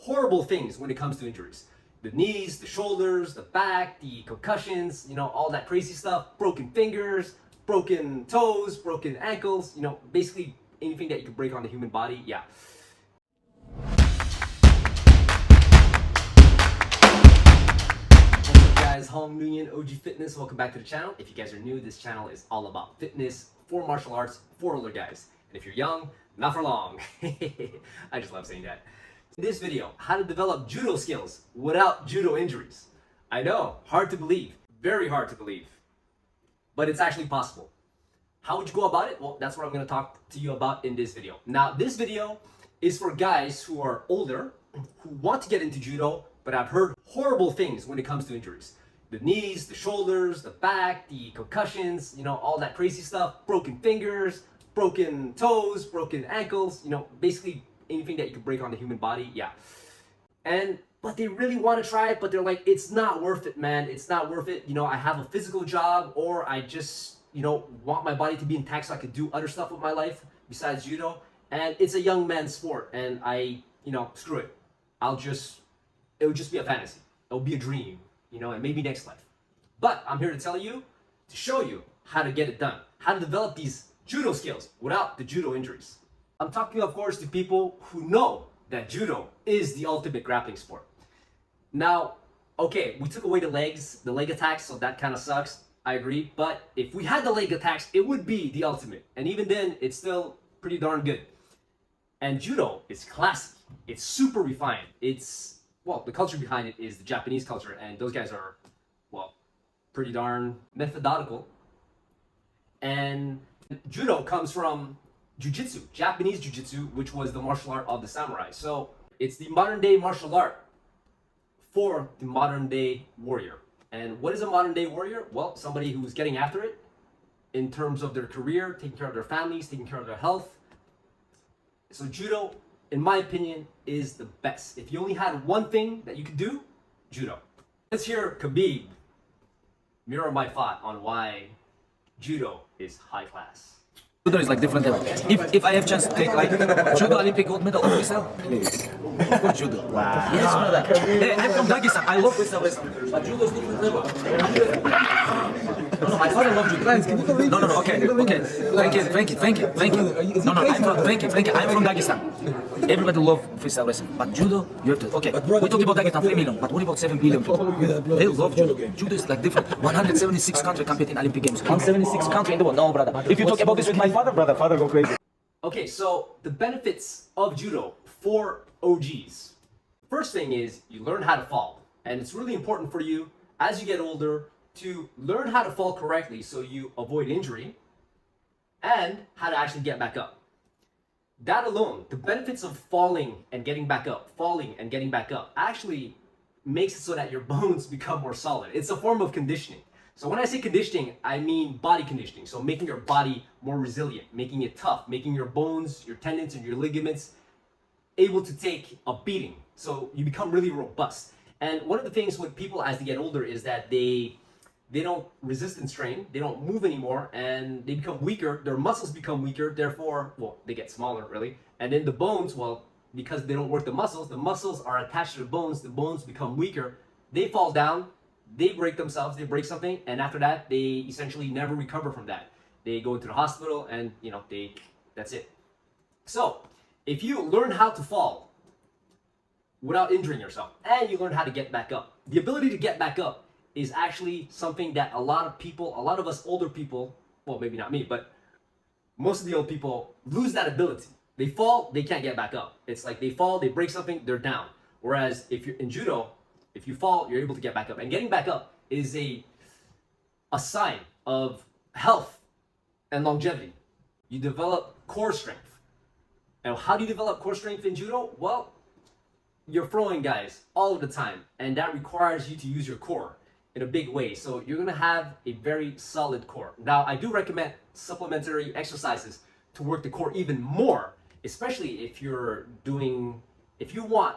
horrible things when it comes to injuries. The knees, the shoulders, the back, the concussions, all that crazy stuff, broken fingers, broken toes, broken ankles, basically anything that you could break on the human body, yeah. What's up guys, Nguyen, OG Fitness, welcome back to the channel. If you guys are new, this channel is all about fitness, for martial arts, for older guys. And if you're young, not for long. I just love saying that. In this video, how to develop judo skills without judo injuries. I know, hard to believe, very hard to believe, but it's actually possible. How would you go about it? Well, that's what I'm going to talk to you about in this video. Now, this video is for guys who are older, who want to get into judo, but I've heard horrible things when it comes to injuries. The knees, the shoulders, the back, the concussions, all that crazy stuff, broken fingers, broken toes, broken ankles, basically anything that you could break on the human body, yeah. But they really want to try it, but they're like, it's not worth it, man. It's not worth it. I have a physical job, or I just, want my body to be intact so I could do other stuff with my life besides judo. And it's a young man's sport, and screw it. It would just be a fantasy. It'll be a dream, and maybe next life. But I'm here to tell you, to show you how to get it done, how to develop these judo skills without the judo injuries. I'm talking, of course, to people who know that judo is the ultimate grappling sport. Now, okay, we took away the leg attacks, so that kind of sucks. I agree. But if we had the leg attacks, it would be the ultimate. And even then, it's still pretty darn good. And judo is classic. It's super refined. The culture behind it is the Japanese culture, and those guys are, pretty darn methodical. And judo comes from Jiu-Jitsu, Japanese Jiu-Jitsu, which was the martial art of the samurai. So it's the modern day martial art for the modern day warrior. And what is a modern day warrior? Well, somebody who's getting after it in terms of their career, taking care of their families, taking care of their health. So judo, in my opinion, is the best. If you only had one thing that you could do, judo. Let's hear Khabib mirror my thought on why judo is high class. Judo is like different level. If I have chance to take like judo Olympic gold medal or freestyle, of course judo. Wow. Yes, brother. Hey, I'm from Dagestan. I love freestyle wrestling. But judo is different level. No, my father loved judo. No. Okay. Thank you. No, thank you. I'm from Dagestan. Everybody love freestyle wrestling, but judo, you have to. Okay, we talk about Dagestan 3 million, but what about 7 billion people? They love judo. Judo is like different. 176 countries compete in Olympic Games. 176 countries in the world. No, brother. If you talk about this with my father go crazy. Okay, so the benefits of judo for OGs. First thing is you learn how to fall, and it's really important for you as you get older to learn how to fall correctly so you avoid injury, and how to actually get back up. That alone, the benefits of falling and getting back up, actually makes it so that your bones become more solid. It's a form of conditioning. So when I say conditioning, I mean body conditioning. So making your body more resilient, making it tough, making your bones, your tendons, and your ligaments able to take a beating. So you become really robust. And one of the things with people as they get older is that they don't resistance train, they don't move anymore, and they become weaker, their muscles become weaker, therefore, they get smaller really. And then the bones, because they don't work the muscles are attached to the bones become weaker, they fall down, they break themselves, they break something, and after that, they essentially never recover from that. They go into the hospital and, that's it. So, if you learn how to fall without injuring yourself, and you learn how to get back up, the ability to get back up is actually something that a lot of us older people, maybe not me, but most of the old people lose that ability. They fall, they can't get back up. It's like they fall, they break something, they're down. Whereas if you're in judo, if you fall, you're able to get back up. And getting back up is a sign of health and longevity. You develop core strength. And how do you develop core strength in judo? Well, you're throwing guys all of the time, and that requires you to use your core in a big way. So you're gonna have a very solid core. Now, I do recommend supplementary exercises to work the core even more, especially if you want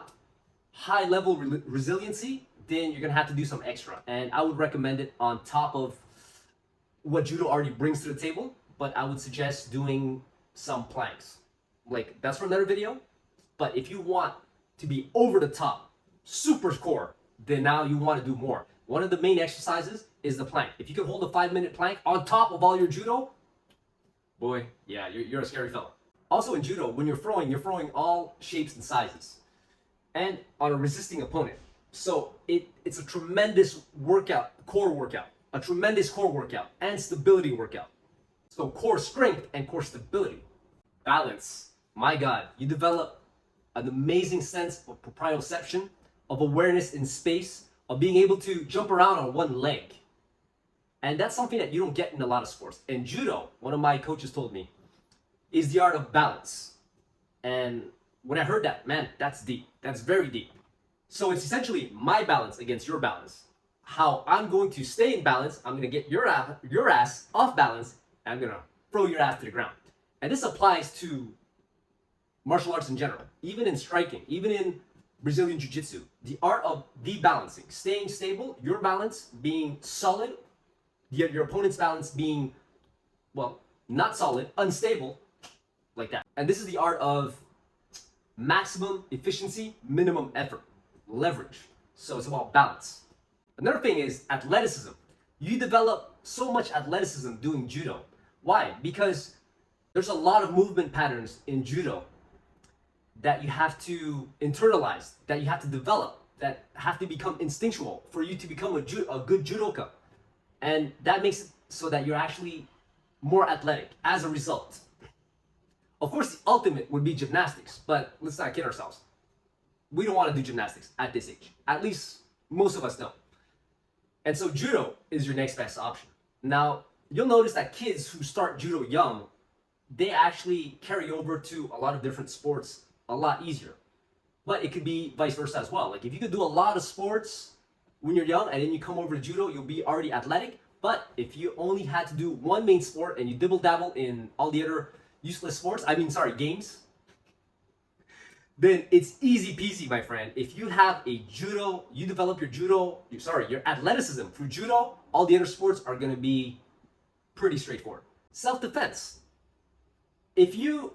high level resiliency, then you're gonna have to do some extra. And I would recommend it on top of what judo already brings to the table, but I would suggest doing some planks. That's for another video. But if you want to be over the top, super core, then now you want to do more. One of the main exercises is the plank. If you can hold a 5-minute plank on top of all your judo, boy, yeah, you're a scary fella. Also in judo, when you're throwing all shapes and sizes, and on a resisting opponent. So it's a tremendous workout, core workout, a tremendous core workout and stability workout. So core strength and core stability. Balance. My God, you develop an amazing sense of proprioception, of awareness in space, of being able to jump around on one leg. And that's something that you don't get in a lot of sports. And judo, one of my coaches told me, is the art of balance. And when I heard that, man, that's deep. That's very deep. So it's essentially my balance against your balance. How I'm going to stay in balance, I'm going to get your ass off balance, and I'm going to throw your ass to the ground. And this applies to martial arts in general, even in striking, even in Brazilian Jiu-Jitsu. The art of de-balancing, staying stable, your balance being solid, your opponent's balance being, well, not solid, unstable, like that. And this is the art of maximum efficiency, minimum effort, leverage. So it's about balance. Another thing is athleticism. You develop so much athleticism doing judo. Why? Because there's a lot of movement patterns in judo that you have to internalize, that you have to develop, that have to become instinctual for you to become a good judoka. And that makes it so that you're actually more athletic as a result. Of course, the ultimate would be gymnastics, but let's not kid ourselves. We don't want to do gymnastics at this age. At least most of us don't. And so judo is your next best option. Now, you'll notice that kids who start judo young, they actually carry over to a lot of different sports a lot easier. But it could be vice versa as well. Like if you could do a lot of sports when you're young and then you come over to judo, you'll be already athletic. But if you only had to do one main sport and you dibble dabble in all the other useless sports, games, then it's easy peasy, my friend. If you have a judo, you develop your athleticism through judo, all the other sports are gonna be pretty straightforward. Self-defense. If you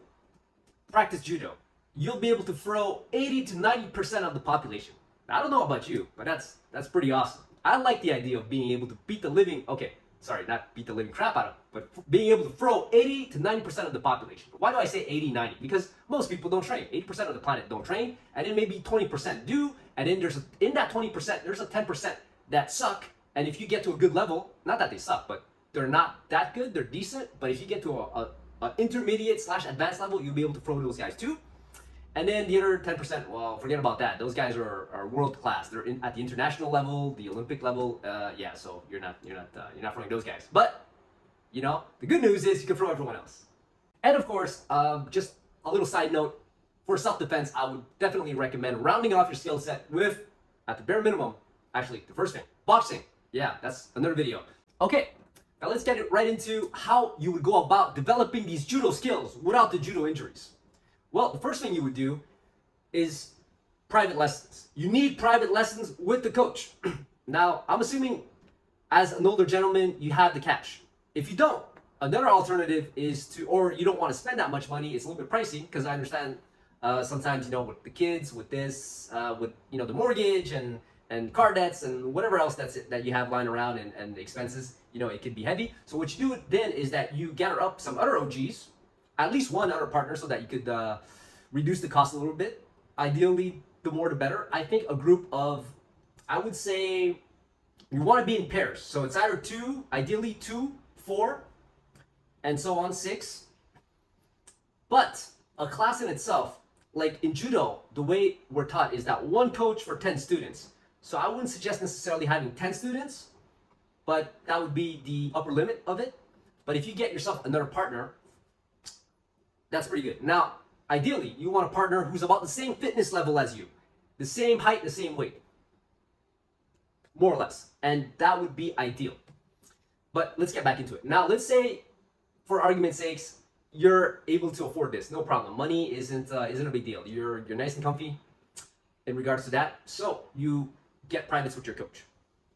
practice judo, you'll be able to throw 80 to 90% of the population. Now, I don't know about you, but that's pretty awesome. I like the idea of being able to not beat the living crap out of, but being able to throw 80 to 90% of the population. Why do I say 80, 90? Because most people don't train. 80% of the planet don't train, and then maybe 20% do, and then in that 20%, there's a 10% that suck, and if you get to a good level, not that they suck, but they're not that good, they're decent, but if you get to a intermediate / advanced level, you'll be able to throw those guys too. And then the other 10%, well, forget about that. Those guys are world class. They're at the international level, the Olympic level. So you're not throwing those guys. But the good news is you can throw everyone else. And of course, just a little side note for self-defense, I would definitely recommend rounding off your skill set with, at the bare minimum, actually the first thing, boxing. Yeah, that's another video. Okay, now let's get right into how you would go about developing these judo skills without the judo injuries. Well, the first thing you would do is private lessons. You need private lessons with the coach. Now, I'm assuming as an older gentleman, you have the cash. If you don't, another alternative is or you don't want to spend that much money, it's a little bit pricey, because I understand sometimes, with the kids, with this, with, the mortgage and car debts and whatever else that you have lying around and the expenses, it can be heavy. So what you do then is that you gather up some other OGs, at least one other partner, so that you could reduce the cost a little bit. Ideally, the more the better. I think a group of, I would say, you want to be in pairs. So it's either ideally 2, 4, and so on, 6. But a class in itself, like in judo, the way we're taught is that one coach for 10 students. So I wouldn't suggest necessarily having 10 students, but that would be the upper limit of it. But if you get yourself another partner, that's pretty good. Now, ideally, you want a partner who's about the same fitness level as you, the same height, the same weight, more or less. And that would be ideal. But let's get back into it. Now, let's say, for argument's sakes, you're able to afford this. No problem. Money isn't a big deal. You're nice and comfy in regards to that. So you get privates with your coach.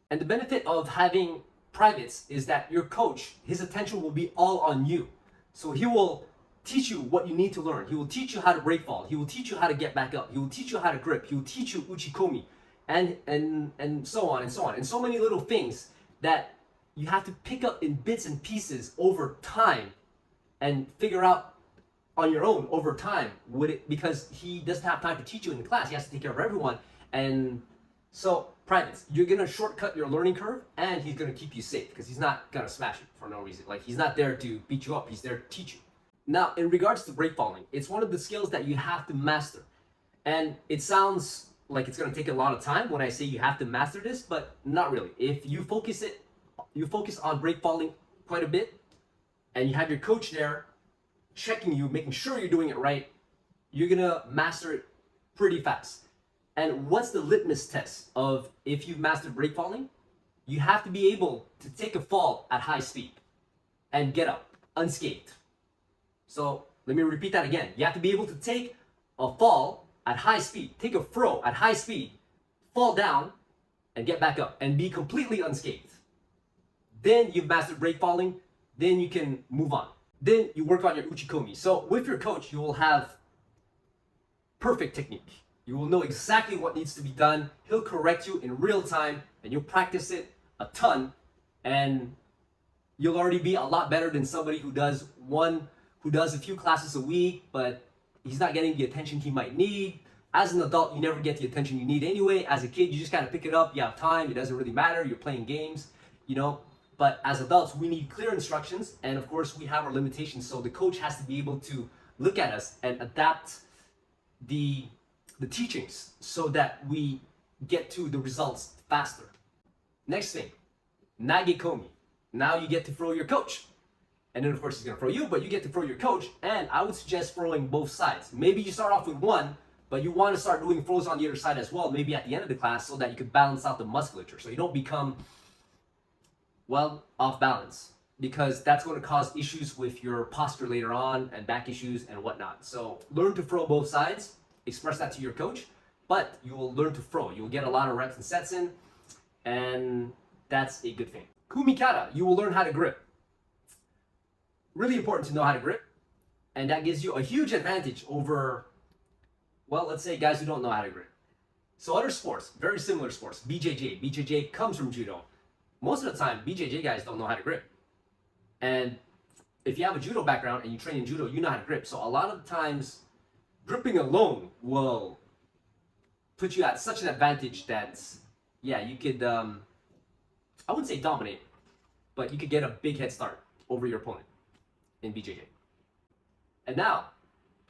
And the benefit of having privates is that your coach, his attention will be all on you. So he will teach you what you need to learn. He will teach you how to break fall. He will teach you how to get back up. He will teach you how to grip. He will teach you uchikomi, and so on and so on. And so many little things that you have to pick up in bits and pieces over time and figure out on your own over time, because he doesn't have time to teach you in the class. He has to take care of everyone. And so privates, you're gonna shortcut your learning curve, and he's gonna keep you safe because he's not gonna smash you for no reason. Like, he's not there to beat you up, he's there to teach you. Now, in regards to break falling, it's one of the skills that you have to master. And it sounds like it's gonna take a lot of time when I say you have to master this, but not really. If you focus on break falling quite a bit, and you have your coach there checking you, making sure you're doing it right, you're gonna master it pretty fast. And what's the litmus test of if you've mastered break falling? You have to be able to take a fall at high speed and get up unscathed. So let me repeat that again. You have to be able to take a fall at high speed, take a throw at high speed, fall down, and get back up and be completely unscathed. Then you've mastered break falling, then you can move on. Then you work on your uchikomi. So with your coach, you will have perfect technique. You will know exactly what needs to be done. He'll correct you in real time, and you'll practice it a ton, and you'll already be a lot better than somebody who does a few classes a week, but he's not getting the attention he might need. As an adult, you never get the attention you need anyway. As a kid, you just gotta pick it up. You have time. It doesn't really matter. You're playing games, you know. But as adults, we need clear instructions, and of course, we have our limitations. So the coach has to be able to look at us and adapt the teachings so that we get to the results faster. Next thing, nagekomi. Now you get to throw your coach. And then of course he's gonna throw you, but you get to throw your coach. And I would suggest throwing both sides. Maybe you start off with one, but you want to start doing throws on the other side as well, maybe at the end of the class, so that you could balance out the musculature. So you don't become, well, off balance, because that's going to cause issues with your posture later on and back issues and whatnot. So learn to throw both sides. Express that to your coach, but you will learn to throw. You'll get a lot of reps and sets in, and that's a good thing. Kumikata, you will learn how to grip. Really important to know how to grip, and that gives you a huge advantage over, well, let's say guys who don't know how to grip. So other sports, very similar sports, BJJ comes from judo. Most of the time, BJJ guys don't know how to grip. And if you have a judo background and you train in judo, you know how to grip. So a lot of the times, gripping alone will put you at such an advantage that, yeah, you could, I wouldn't say dominate, but you could get a big head start over your opponent in BJJ. And now,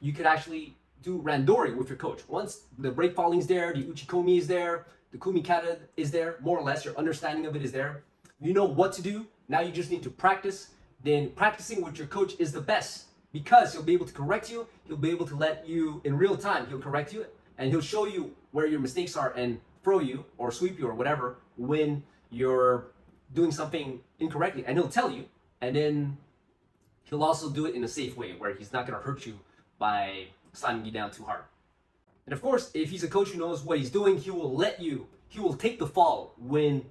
you could actually do randori with your coach. Once the break falling is there, the uchikomi is there, the kumikata is there, more or less, your understanding of it is there. You know what to do. Now you just need to practice. Then practicing with your coach is the best, because he'll be able to correct you. He'll be able to let you, in real time, he'll correct you, and he'll show you where your mistakes are and throw you or sweep you or whatever when you're doing something incorrectly. And he'll tell you, and then he'll also do it in a safe way where he's not going to hurt you by slamming you down too hard. And of course, if he's a coach who knows what he's doing, he will take the fall when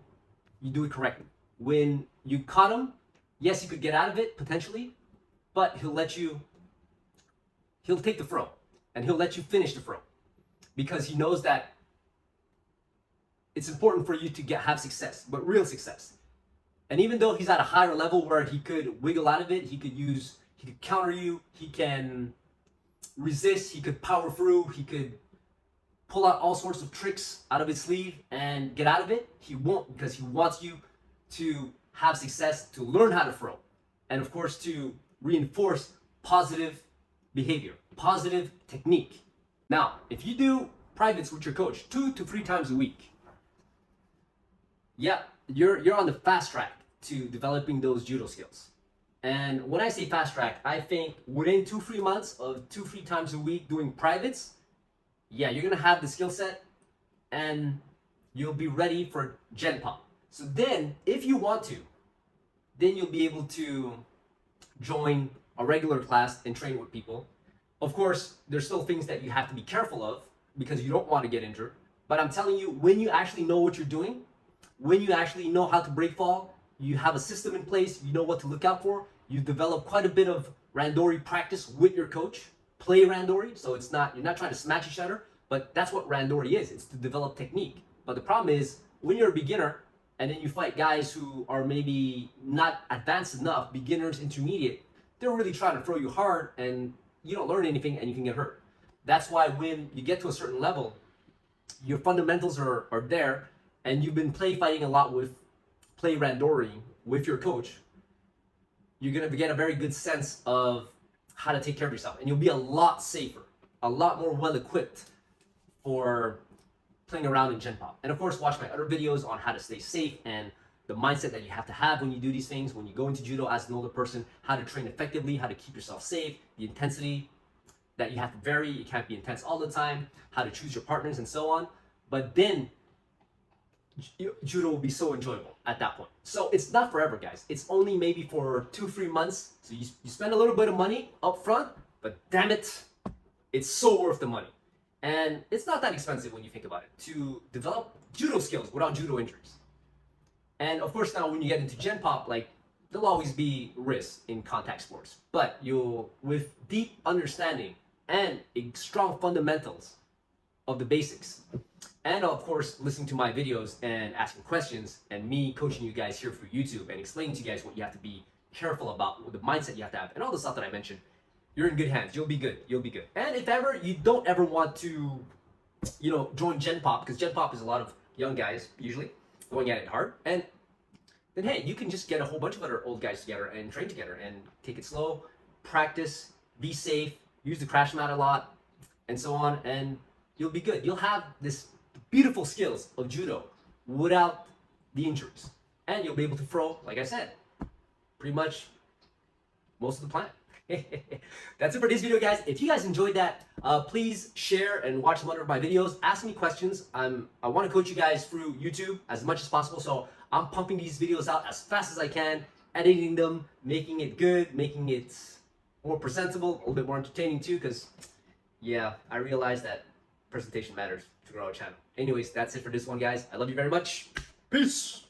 you do it correctly. When you caught him, yes, you could get out of it potentially, but he'll take the throw, and he'll let you finish the throw, because he knows that it's important for you to have success, but real success. And even though he's at a higher level where he could wiggle out of it, he could counter you, he can resist, he could power through, he could pull out all sorts of tricks out of his sleeve and get out of it, he won't, because he wants you to have success, to learn how to throw, and of course to reinforce positive behavior, positive technique. Now, if you do privates with your coach 2 to 3 times a week, yeah, you're on the fast track to developing those judo skills. And when I say fast track, I think within 2-3 months of 2-3 times a week doing privates, yeah, you're gonna have the skill set and you'll be ready for Genpop. So then, if you want to, then you'll be able to join a regular class and train with people. Of course, there's still things that you have to be careful of because you don't want to get injured. But I'm telling you, when you actually know what you're doing, when you actually know how to break fall, you have a system in place, you know what to look out for, you develop quite a bit of randori practice with your coach. Play randori, so it's not, you're not trying to smash each other, but that's what randori is. It's to develop technique. But the problem is when you're a beginner and then you fight guys who are maybe not advanced enough, beginners, intermediate, they're really trying to throw you hard and you don't learn anything and you can get hurt. That's why when you get to a certain level, your fundamentals are there and you've been fighting a lot with play randori with your coach, you're gonna get a very good sense of how to take care of yourself, and you'll be a lot safer, a lot more well equipped for playing around in Gen Pop. And of course, watch my other videos on how to stay safe and the mindset that you have to have when you do these things, when you go into judo as an older person, how to train effectively, how to keep yourself safe, the intensity that you have to vary, you can't be intense all the time, how to choose your partners and so on. But then judo will be so enjoyable at that point. So it's not forever, guys. It's only maybe for 2-3 months. So you spend a little bit of money up front, but damn it, it's so worth the money. And it's not that expensive when you think about it to develop judo skills without judo injuries. And of course, now when you get into Gen Pop, like, there'll always be risks in contact sports, but with deep understanding and strong fundamentals of the basics, and of course, listening to my videos and asking questions, and me coaching you guys here through YouTube and explaining to you guys what you have to be careful about, what the mindset you have to have, and all the stuff that I mentioned, you're in good hands. You'll be good. You'll be good. And if ever you don't ever want to, join Gen Pop, because Gen Pop is a lot of young guys usually going at it hard, and then hey, you can just get a whole bunch of other old guys together and train together and take it slow, practice, be safe, use the crash mat a lot, and so on, and you'll be good. You'll have this beautiful skills of judo without the injuries, and you'll be able to throw, like I said, pretty much most of the planet. That's it for this video, guys. If you guys enjoyed that, please share and watch some other of my videos. Ask me questions. I want to coach you guys through YouTube as much as possible, so I'm pumping these videos out as fast as I can, editing them, making it good, making it more presentable, a little bit more entertaining too, because yeah, I realize that presentation matters to grow a channel. Anyways, that's it for this one, guys. I love you very much. Peace.